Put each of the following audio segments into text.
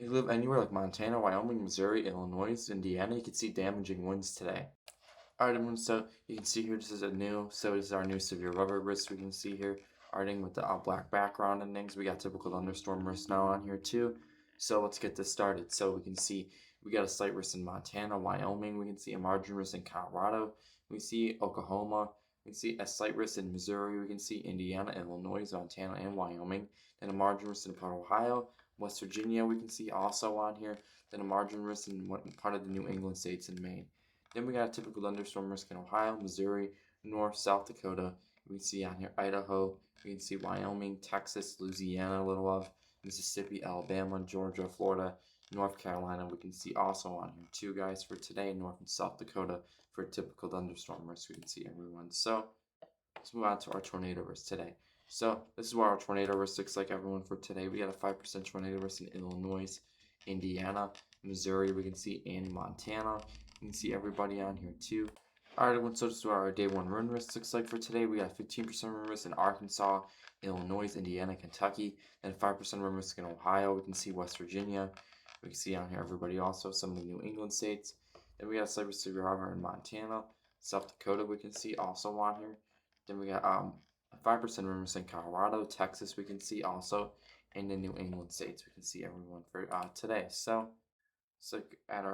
You live anywhere like Montana, Wyoming, Missouri, Illinois, Indiana, you can see damaging winds today. Alright, everyone, so you can see here this is this is our new severe weather risk we can see here. Arting with the black background and things. We got typical thunderstorm risk now on here too. So let's get this started. So we can see we got a slight risk in Montana, Wyoming. We can see a margin risk in Colorado. We see Oklahoma. We can see a slight risk in Missouri. We can see Indiana, Illinois, Montana, and Wyoming. Then a margin risk in part of Ohio, West Virginia. We can see also on here. Then a margin risk in part of the New England states in Maine. Then we got a typical thunderstorm risk in Ohio, Missouri, North, South Dakota. We can see on here Idaho. We can see Wyoming, Texas, Louisiana, a little of Mississippi, Alabama, Georgia, Florida, North Carolina. We can see also on here too, guys, for today, North and South Dakota for a typical thunderstorm risk. We can see everyone. So let's move on to our tornado risk today. So this is what our tornado risk looks like, everyone, for today. We got a 5% tornado risk in Illinois, Indiana, Missouri. We can see in Montana. You can see everybody on here too. Alright, everyone, so this is what our day one wind risk looks like for today. We got 15% wind risk in Arkansas, Illinois, Indiana, Kentucky, and 5% wind risk in Ohio. We can see West Virginia. We can see on here everybody also, some of the New England states. Then we got slight risk severe weather in Montana, South Dakota. We can see also on here. Then we got 5% wind risk in Colorado, Texas. We can see also, and the New England states. We can see everyone for today. So let's look at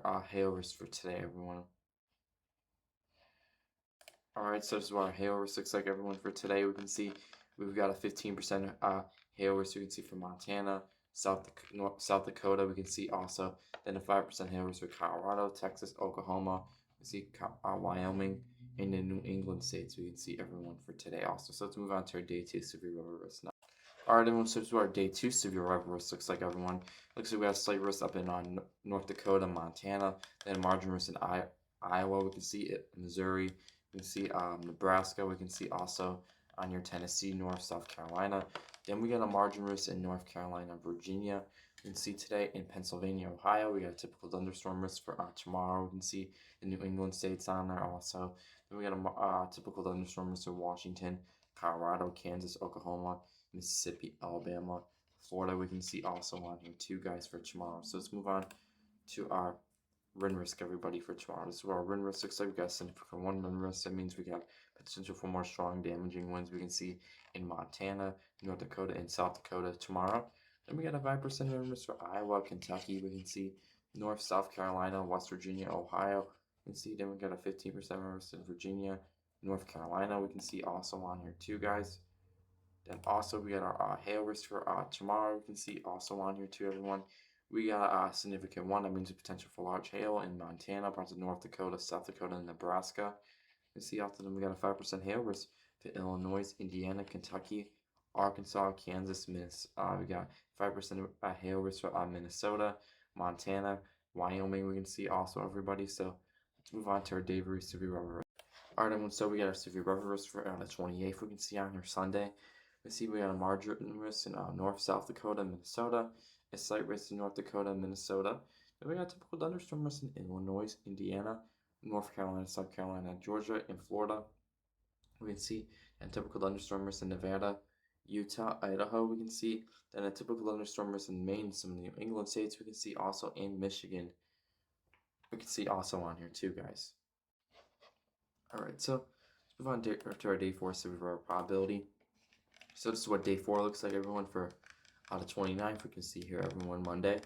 our hail risk for today, everyone. Alright, so this is what our hail risk looks like, everyone, for today. We can see we've got a 15% hail risk. You can see for Montana, South Dakota. We can see also then a 5% hail risk for Colorado, Texas, Oklahoma. We see Wyoming, and the New England states. We can see everyone for today also. So let's move on to our day 2 severe weather risk now. Alright, everyone, so this is what our day 2 severe weather risk looks like, everyone. Looks like we have slight risk up in North Dakota, Montana, then margin risk in Iowa. We can see it in Missouri. We can see Nebraska. We can see also on your Tennessee, North, South Carolina. Then we got a margin risk in North Carolina, Virginia. We can see today in Pennsylvania, Ohio. We got a typical thunderstorm risk for tomorrow. We can see the New England states on there also. Then we got a typical thunderstorm risk for Washington, Colorado, Kansas, Oklahoma, Mississippi, Alabama, Florida. We can see also on here too, guys, for tomorrow. So let's move on to our wind risk, everybody, for tomorrow. This is what our wind risk looks like. We got significant one wind risk. That means we got potential for more strong damaging winds. We can see in Montana, North Dakota, and South Dakota tomorrow. Then we got a 5% wind risk for Iowa, Kentucky. We can see North, South Carolina, West Virginia, Ohio. We can see then we got a 15% wind risk in Virginia, North Carolina. We can see also on here too, guys. Then also we got our hail risk for tomorrow. We can see also on here too, everyone. We got a significant one. That means a potential for large hail in Montana, parts of North Dakota, South Dakota, and Nebraska. You can see after them we got a 5% hail risk for Illinois, Indiana, Kentucky, Arkansas, Kansas, Minnesota. We got 5% hail risk for Minnesota, Montana, Wyoming. We can see also, everybody. So let's move on to our day very severe weather risk. Alright, everyone, so we got our severe weather risk for the 28th. We can see on here Sunday. We see we got a margin risk in North, South Dakota, Minnesota, a slight risk in North Dakota, Minnesota. Then we got typical thunderstorm risk in Illinois, Indiana, North Carolina, South Carolina, Georgia, and Florida. We can see a typical thunderstorm risk in Nevada, Utah, Idaho. We can see then a typical thunderstorm risk in Maine, some of the New England states. We can see also in Michigan. We can see also on here too, guys. Alright, so let's move on to our day 4 severe weather probability. So this is what day 4 looks like, everyone, for the 29th. We can see here, everyone, Monday.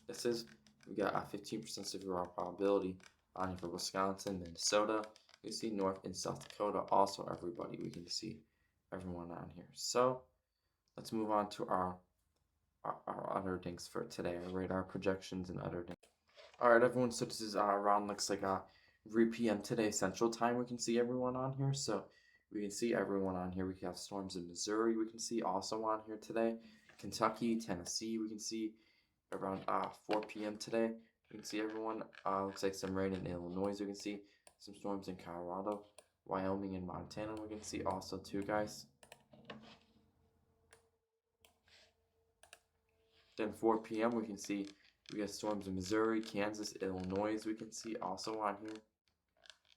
This is, we got a 15% severe weather probability on here for Wisconsin, Minnesota. We see North and South Dakota also, everybody. We can see everyone on here. So let's move on to our other things for today, our radar projections and other things. Alright, everyone, so this is around, looks like 3 p.m. today, Central Time. We can see everyone on here. So we can see everyone on here. We have storms in Missouri. We can see also on here today. Kentucky, Tennessee. We can see around 4 p.m. today. We can see everyone. Looks like some rain in Illinois. We can see some storms in Colorado, Wyoming, and Montana. We can see also too, guys. Then 4 p.m. we can see we got storms in Missouri, Kansas, Illinois. We can see also on here.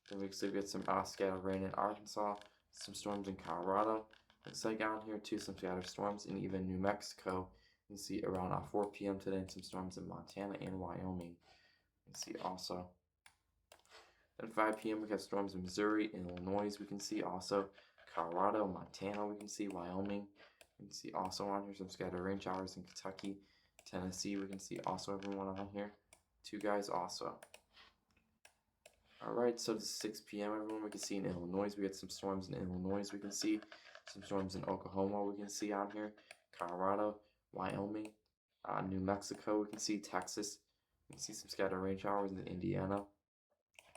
Then we can see we get some scattered rain in Arkansas. Some storms in Colorado. Looks like on here too, some scattered storms in even New Mexico. can see around 4 p.m. today, and some storms in Montana and Wyoming. You can see also. At 5 p.m. we have storms in Missouri, Illinois. We can see also Colorado, Montana. We can see Wyoming. We can see also on here some scattered rain showers in Kentucky, Tennessee. We can see also everyone on here. 2 guys also. Alright, so this is 6 p.m. everyone. We can see in Illinois. We had some storms in Illinois. We can see some storms in Oklahoma. We can see on here. Colorado, Wyoming, New Mexico. We can see Texas. We can see some scattered rain showers in Indiana.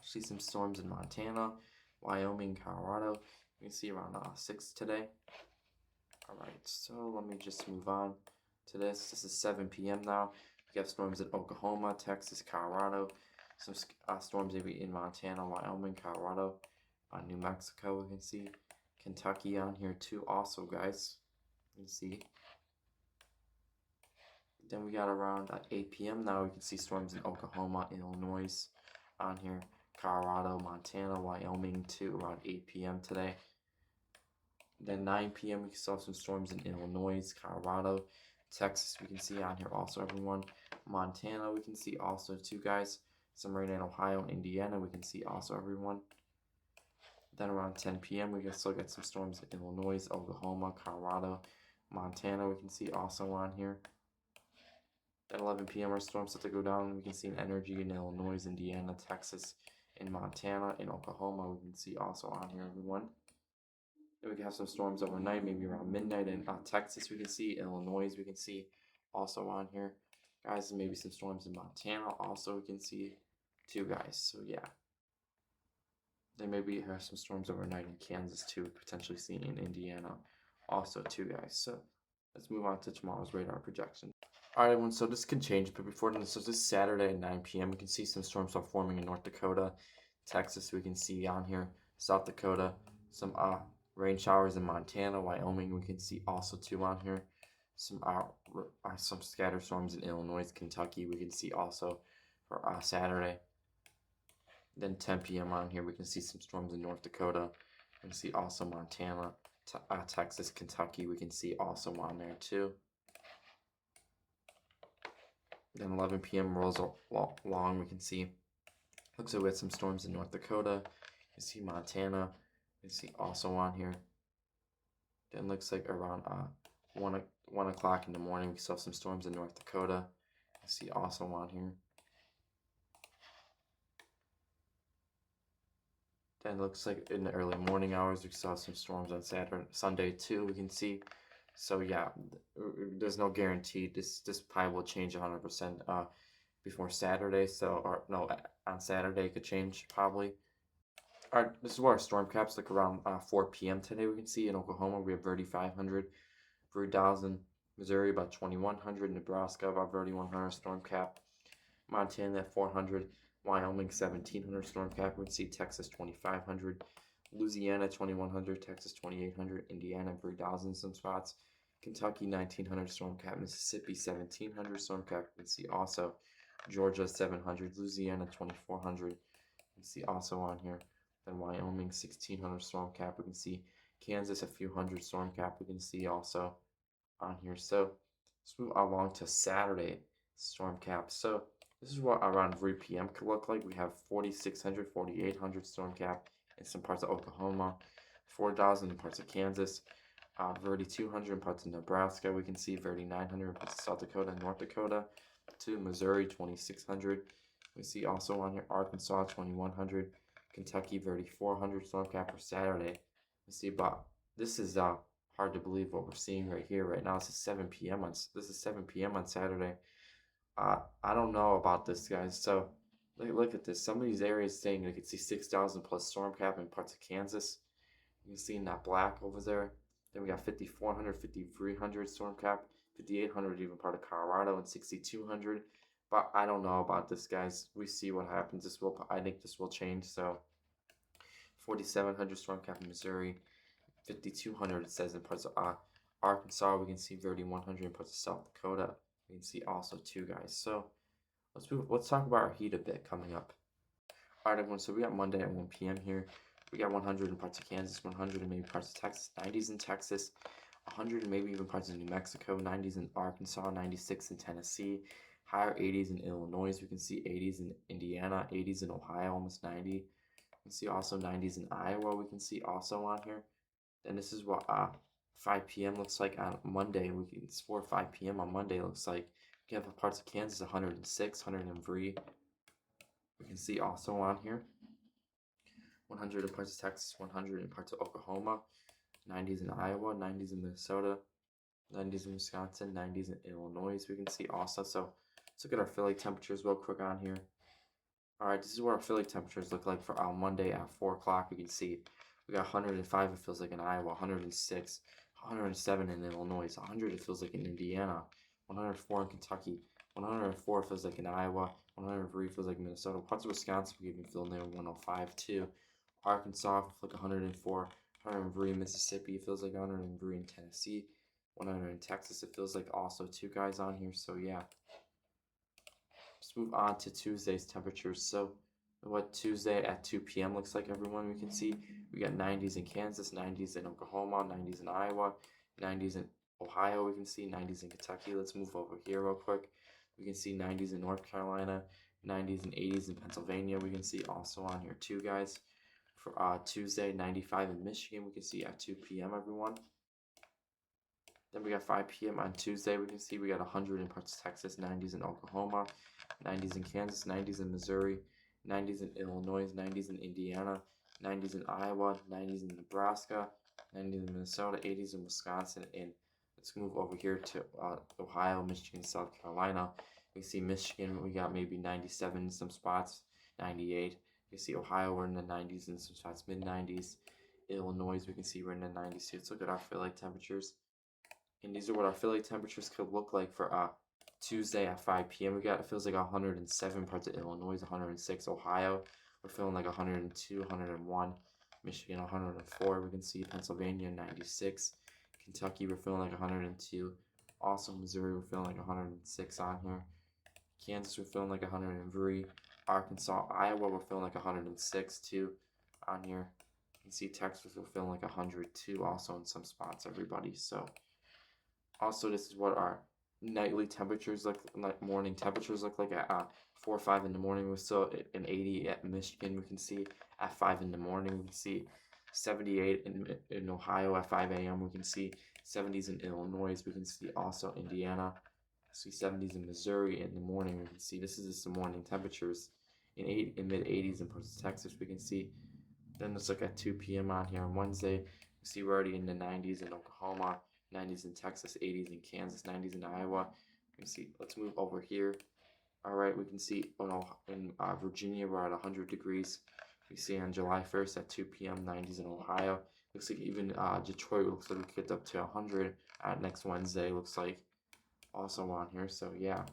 See some storms in Montana, Wyoming, Colorado. You can see around 6 today. Alright, so let me just move on to this. This is 7 p.m. now. We have storms in Oklahoma, Texas, Colorado. Some storms maybe in Montana, Wyoming, Colorado, New Mexico. We can see Kentucky on here too also, guys. You can see. Then we got around 8 p.m. now. We can see storms in Oklahoma, Illinois on here. Colorado, Montana, Wyoming too around 8 p.m. today. Then 9 p.m. we saw some storms in Illinois, Colorado, Texas. We can see on here also everyone. Montana we can see also too, guys. Some rain in Ohio and Indiana. We can see also everyone. Then around 10 p.m. we can still get some storms in Illinois, Oklahoma, Colorado, Montana. We can see also on here. At 11 p.m. our storms start to go down. We can see an energy in Illinois, Indiana, Texas, in Montana, in Oklahoma. We can see also on here, everyone. Then we can have some storms overnight, maybe around midnight in Texas. We can see Illinois. We can see also on here, guys. Maybe some storms in Montana. Also, we can see too, guys. So yeah, then maybe have some storms overnight in Kansas too. Potentially seeing in Indiana, also too, guys. So let's move on to tomorrow's radar projection. Alright everyone, so this can change, but before then, so this Saturday at 9 p.m. we can see some storms start forming in North Dakota, Texas. We can see on here, South Dakota, some rain showers in Montana, Wyoming. We can see also too on here, some scattered storms in Illinois, Kentucky. We can see also for Saturday. Then 10 p.m. on here, we can see some storms in North Dakota. We can see also Montana, Texas, Kentucky. We can see also on there too. Then 11 p.m. rolls along. We can see, looks like we had some storms in North Dakota. You can see Montana. You can see also on here. Then looks like around 1 o'clock in the morning, we saw some storms in North Dakota. You can see also on here. Then looks like in the early morning hours, we saw some storms on Sunday too. We can see. So yeah, there's no guarantee. This probably will change 100% before Saturday. So or no, on Saturday it could change probably. Alright, this is what our storm caps look around 4 p.m. today. We can see in Oklahoma we have 3,500, 3,000, Missouri about 2,100, Nebraska about 3,100 storm cap, Montana at 400, Wyoming 1,700 storm cap. We can see Texas 2,500. Louisiana 2,100, Texas 2,800, Indiana 3,000 some spots, Kentucky 1,900 storm cap, Mississippi 1,700 storm cap. You can see also Georgia 700, Louisiana 2,400. You can see also on here. Then Wyoming 1,600 storm cap. We can see Kansas a few hundred storm cap. We can see also on here. So let's move along to Saturday storm cap. So this is what around 3 p.m. could look like. We have 4,600, 4,800 storm cap in some parts of Oklahoma, 4,000 in parts of Kansas, 3,200 in parts of Nebraska. We can see 3,900 in parts of South Dakota and North Dakota, to Missouri 2,600. We see also on here Arkansas 2,100, Kentucky 3,400 storm cap for Saturday. We see about this is hard to believe what we're seeing right here right now. This is 7 p.m. on Saturday. I don't know about this, guys. So look at this. Some of these areas saying you can see 6,000 plus storm cap in parts of Kansas. You can see in that black over there. Then we got 5,400, 5,300 storm cap, 5,800 even part of Colorado, and 6,200. But I don't know about this, guys. We see what happens. I think this will change. So 4,700 storm cap in Missouri, 5,200 it says in parts of Arkansas. We can see 3,100 in parts of South Dakota. We can see also too, guys. So let's talk about our heat a bit coming up. Alright everyone, so we got Monday at 1 p.m. here. We got 100 in parts of Kansas, 100 in maybe parts of Texas, 90s in Texas, 100 maybe even parts of New Mexico, 90s in Arkansas, 96 in Tennessee, higher 80s in Illinois. We can see 80s in Indiana, 80s in Ohio, almost 90. We can see also 90s in Iowa. We can see also on here. Then this is what 5 p.m. looks like on Monday. It's 4 or 5 p.m. on Monday looks like. We have parts of Kansas 106, 103. We can see also on here 100 in parts of Texas, 100 in parts of Oklahoma, 90s in Iowa, 90s in Minnesota, 90s in Wisconsin, 90s in Illinois. We can see also. So let's look at our Philly temperatures real quick on here. All right, this is what our Philly temperatures look like for Monday at 4 o'clock. We can see we got 105, it feels like in Iowa, 106, 107 in Illinois, 100 it feels like in Indiana, 104 in Kentucky, 104 feels like in Iowa, 103 feels like Minnesota. Parts of Wisconsin we even feel near 105 too. Arkansas feels like 104, 103 in Mississippi, it feels like 103 in Tennessee, 100 in Texas, it feels like also two guys on here. So yeah. Let's move on to Tuesday's temperatures. So what Tuesday at 2 p.m. looks like, everyone, we can see we got 90s in Kansas, 90s in Oklahoma, 90s in Iowa, 90s in Ohio, we can see 90s in Kentucky. Let's move over here real quick. We can see 90s in North Carolina, 90s and 80s in Pennsylvania. We can see also on here too, guys. For Tuesday, 95 in Michigan, we can see at 2 p.m. everyone. Then we got 5 p.m. on Tuesday. We can see we got 100 in parts of Texas, 90s in Oklahoma, 90s in Kansas, 90s in Missouri, 90s in Illinois, 90s in Indiana, 90s in Iowa, 90s in Nebraska, 90s in Minnesota, 80s in Wisconsin, and let's move over here to Ohio, Michigan, South Carolina. You see Michigan, we got maybe 97 in some spots, 98. You see Ohio, we're in the 90s in some spots, mid-90s. Illinois, we can see we're in the 90s. So let's look at our Philly temperatures. And these are what our Philly temperatures could look like for Tuesday at 5 p.m. We got, it feels like 107 parts of Illinois, 106 Ohio. We're feeling like 102, 101. Michigan 104. We can see Pennsylvania 96. Kentucky we're feeling like 102. Also Missouri we're feeling like 106 on here. Kansas we're feeling like 103. Arkansas, Iowa we're feeling like 106 too on here. You can see Texas we're feeling like 102 also in some spots, everybody. So also, this is what our nightly temperatures look like, morning temperatures look like at 4 or 5 in the morning. We're still at 80 at Michigan. We can see at 5 in the morning. We can see 78 in Ohio at 5 a.m. We can see 70s in Illinois. We can see also Indiana. See 70s in Missouri in the morning. We can see this is just the morning temperatures in mid 80s in parts of Texas. We can see. Then let's look at 2 p.m. on here on Wednesday. We see we're already in the 90s in Oklahoma, 90s in Texas, 80s in Kansas, 90s in Iowa. We can see, let's move over here. All right, we can see in Virginia, we're at 100 degrees. We see on July 1st at 2 p.m., 90s in Ohio. Looks like even Detroit looks like we get up to 100 next Wednesday, looks like also on here. So yeah,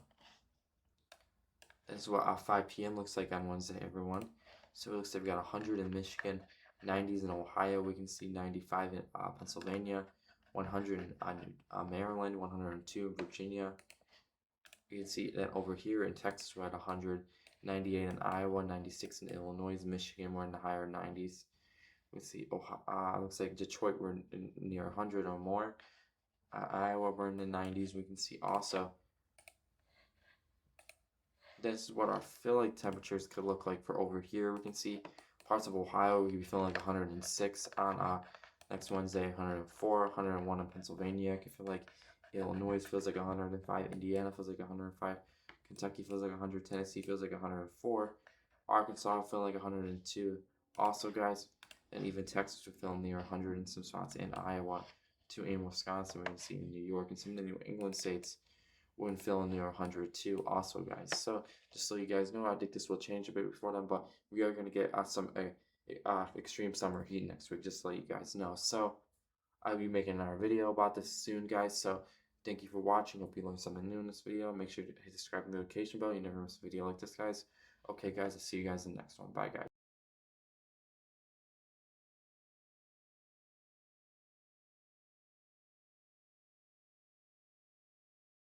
this is what 5 p.m. looks like on Wednesday, everyone. So it looks like we got 100 in Michigan, 90s in Ohio. We can see 95 in Pennsylvania, 100 in Maryland, 102 in Virginia. You can see that over here in Texas we're at 100, 98 in Iowa, 96 in Illinois, Michigan we're in the higher 90s. We see looks like Detroit we're near 100 or more. Iowa we're in the 90s. We can see also. This is what our Philly temperatures could look like for over here. We can see parts of Ohio, we could be feeling like 106 on next Wednesday, 104, 101 in Pennsylvania. I could feel like Illinois feels like 105, Indiana feels like 105, Kentucky feels like 100, Tennessee feels like 104, Arkansas feeling like 102. Also, guys, and even Texas would feel near 100 in some spots, and Iowa, to in Wisconsin, we can see in New York and some of the New England states when feeling near 100 too, also, guys. So just so you guys know, I think this will change a bit before then, but we are going to get some extreme summer heat next week, just to let you guys know. So I'll be making another video about this soon, guys. So thank you for watching. Hope you learned something new in this video. Make sure to hit the subscribe and notification bell. You never miss a video like this, guys. Okay, guys, I'll see you guys in the next one. Bye, guys.